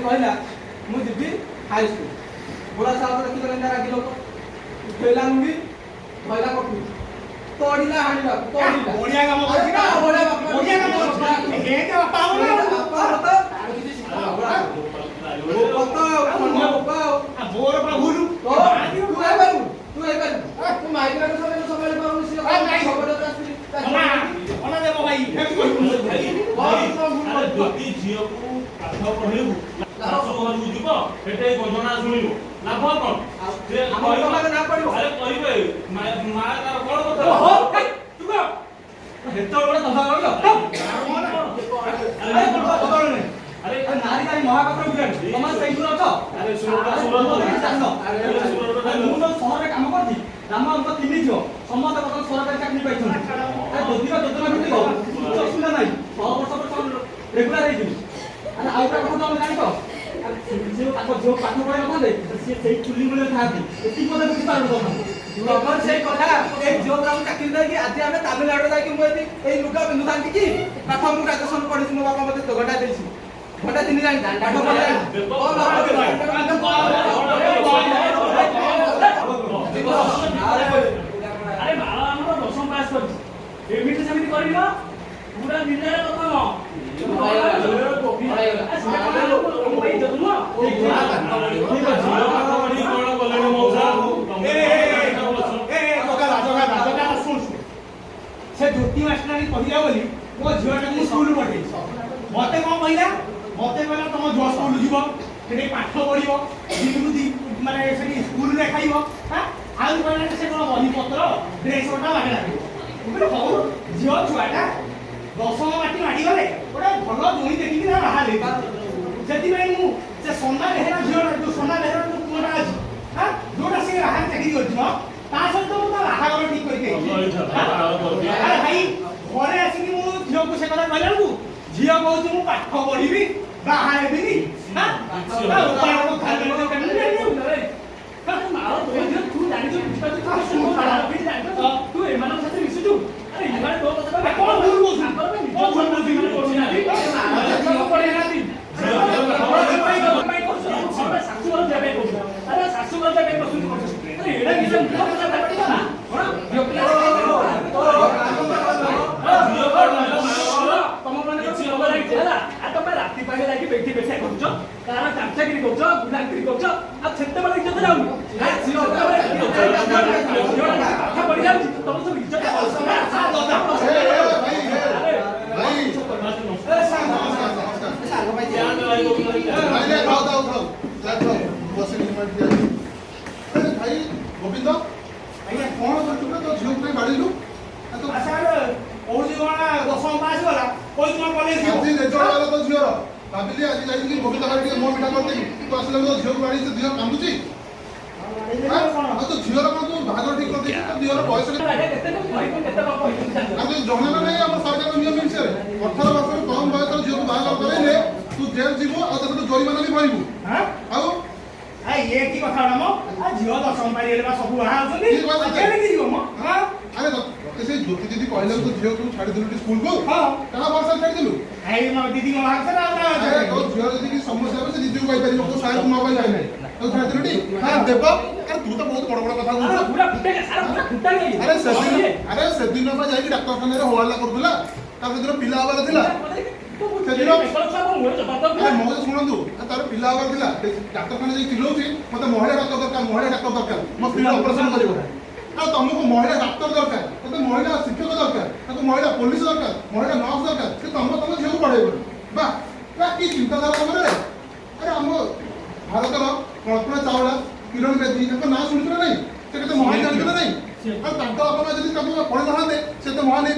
कहला मु जीवी हाई स्कूल बड़ा साहब देखि गले रागी लोक उठेला मुंगी कहला कटु तोड़िला हानिला तोड़िला बढ़िया काम करछि ना बढ़िया काम करछि हे के बापा बापा तो किछि सिखा बड़ा वो पता कोन बापा मोर प्रभुलु तो तू आइ बारू तू माइग्रेन समय पाउनु से खबर आसी ओना देबो भाई যদি ঝিওকু পাঠ পঢ়েবু শাশু ঘরକୁ ଯିବ ସେଠে ଗଞ୍ଜଣା ଶୁଣିବୁ ଲାଭ କଣ ସେ ଆମର ନା ପଡିବ ଆରେ କହିବେ ମା ତାର କଣ କଥା ଓହୋ ତୁ କହ ହେତ ବଡ କଥା କହିଲ ଆରେ ବଦଳନେ ଆରେ ନାରୀ ନାରୀ ମହାପାତ୍ର ବୁଝାଣି ତମେ ସେଇଠୁ ଅଛ ଆରେ ସୁରଟ ଆରେ ମୁଁ ତ ସହରରେ କାମ କରୁଛି ରାମ ଅଙ୍କ ତିନି ଝିଅ ସମସ୍ତେ ବର୍ତ୍ତମାନ ସରକାରୀ ଚାକିରି ପାଇଛନ୍ତି ଆରେ ଯୋଜନା ଭିତ୍ତିକ କିଛି ଅସୁବିଧା ନାହିଁ 6 ବର୍ଷ ପରେ ରେଗୁଲାର ହେଇଯିବି ଆରେ ଆଉ ଗୋଟେ କଥା ତମେ ଜାଣିଛ ତାଙ୍କ ଝିଅ ପାଠ ପଢାଇ ନଥାନ୍ତେ ସିଏ ସେଇ ଚୁଲି ମୂଳରେ ଥାଆନ୍ତି ଏତିକି ମଧ୍ୟ ବୁଝିପାରୁନ ତମର ସେଇ କଥା ଏ ଝିଅ ଗୁଡ଼ାକୁ ଚାକିରି ଦେଇକି ଆଜି ଆମେ ତାମିଲନାଡୁ ଯାଇକି ମୁଁ ଏଇ ଲୁଗା ପିନ୍ଧୁଥାନ୍ତି କି ପାଠ ମୁଁ ଗ୍ରାଜୁଏସନ ପଢିଛି ମୋ ବାପା ମତେ ଘଣ୍ଟା ଦେଇଛି ଘଣ୍ଟା ତିନି ଜାଣି ପାଠ আরে বাবা আমরা দশম পাস করছি এমনিতে সেমিতি করিবা পুরা নির্ণয় কথা ন से ज्योति मास्टर कहला बोली मो झियोटा को स्कूल पठे मते कोन कहला मते कहला तुम जो स्कूल जीवो सेठी पाठ पढिबो दिनुदी माने सेठी स्कूल रे खाइबो हां आउ कहला से कोन बही पत्र ड्रेस ओटा लागे लागे हो झियो छुआटा दशम माटी माडी गले ओटा भलो जोई देखि ना बाहाले जति भाई मु से सोना लेहरा झियो जो सोना लेहरा जो तुमटा अछि हां जोटा से राहा चाकरी करछो ता सहित मु ता राहा गलो ठीक करके अरे भाई घरे आसी कि मु झियो को से कथा कहला को झियो कहू मु पाठ पढिबी बाहा हेबिनी हां उपाय को खाली को केने तू जानी तू एमान साथे मिसुचु अरे इमाने तो कथा कोन भूल बोलू कोन भूल बोलू पढ़े नाती शाशु घर जाबे अरे शाशु घर जाबे पसंद करछ अरे एडा किसे मुख कथा पड़िबा ना तम माने କିଛି ହବ ନାହିଁ ହେଲା आ तमे राती पागे लागी बैठी बैठा करछ कार कामचाकरी करछ गुलाकरी करछ आ छेते बळे इज्जत जाऊ आ झियो पाठ पढ़ि जाऊ तम सब इज्जत गोविंद आज्ञा कौन कर तो झील को बाड़ू दशम पास गला कोई तुम कॉलेज रेजल्ट वाला तो झील भाविली आज जाइए गोविंद भाई मो मिठा करदेवी तू आसले तो झील को बाड़ी से झील कांदुची तो झील को भाग ठीक कर दे झील बयस जन नहीं आम सरकार नियम हिसाब से 18 वर्ष कम बयस झील को बाहर करे तू जेल जीव और जरिमाना भी भरबू आउ ये की कथा मो आ झियो दशम पारी एले सब बाहा होछनी केले की जीवो मो हां अरे से ज्योति दीदी कहले तो झियो को छाड़ी दिलु स्कूल को हां कहा वर्ष छाड़ी दिलु आई मो दीदी को भाग से ना अरे तो झियो दीदी की समस्या से दीदी को कहि परिबो तो साइड को मोबाइल जाय नहीं तो छाड़ी दिलु हां देव अरे तू तो बहुत बड़ बड़ कथा बोल पूरा फुटे सारा पूरा फुटा गई अरे से दिन में जाई डॉक्टर खाने रे होवाला करथला ता दिन पिला वाला थिला मो शुणु तार पिला हबार थिला डॉक्टर खाने जाई चिल्लाउची मते महिला डॉक्टर दरकार मो पिला ऑपरेशन करिवो आ तुमको महिला डॉक्टर दरकार मते महिला शिक्षक दरकार ताको महिला पुलिस दरकार महिला नर्स दरकार से तुम झील को पढ़ेब बा बा की चिंताधारा तुम रे अरे हम भारत कल्पना चावला किरण बेदी ना शुणुछ ना नहीं से महान जानते ना नहीं और पढ़े ना से तो महान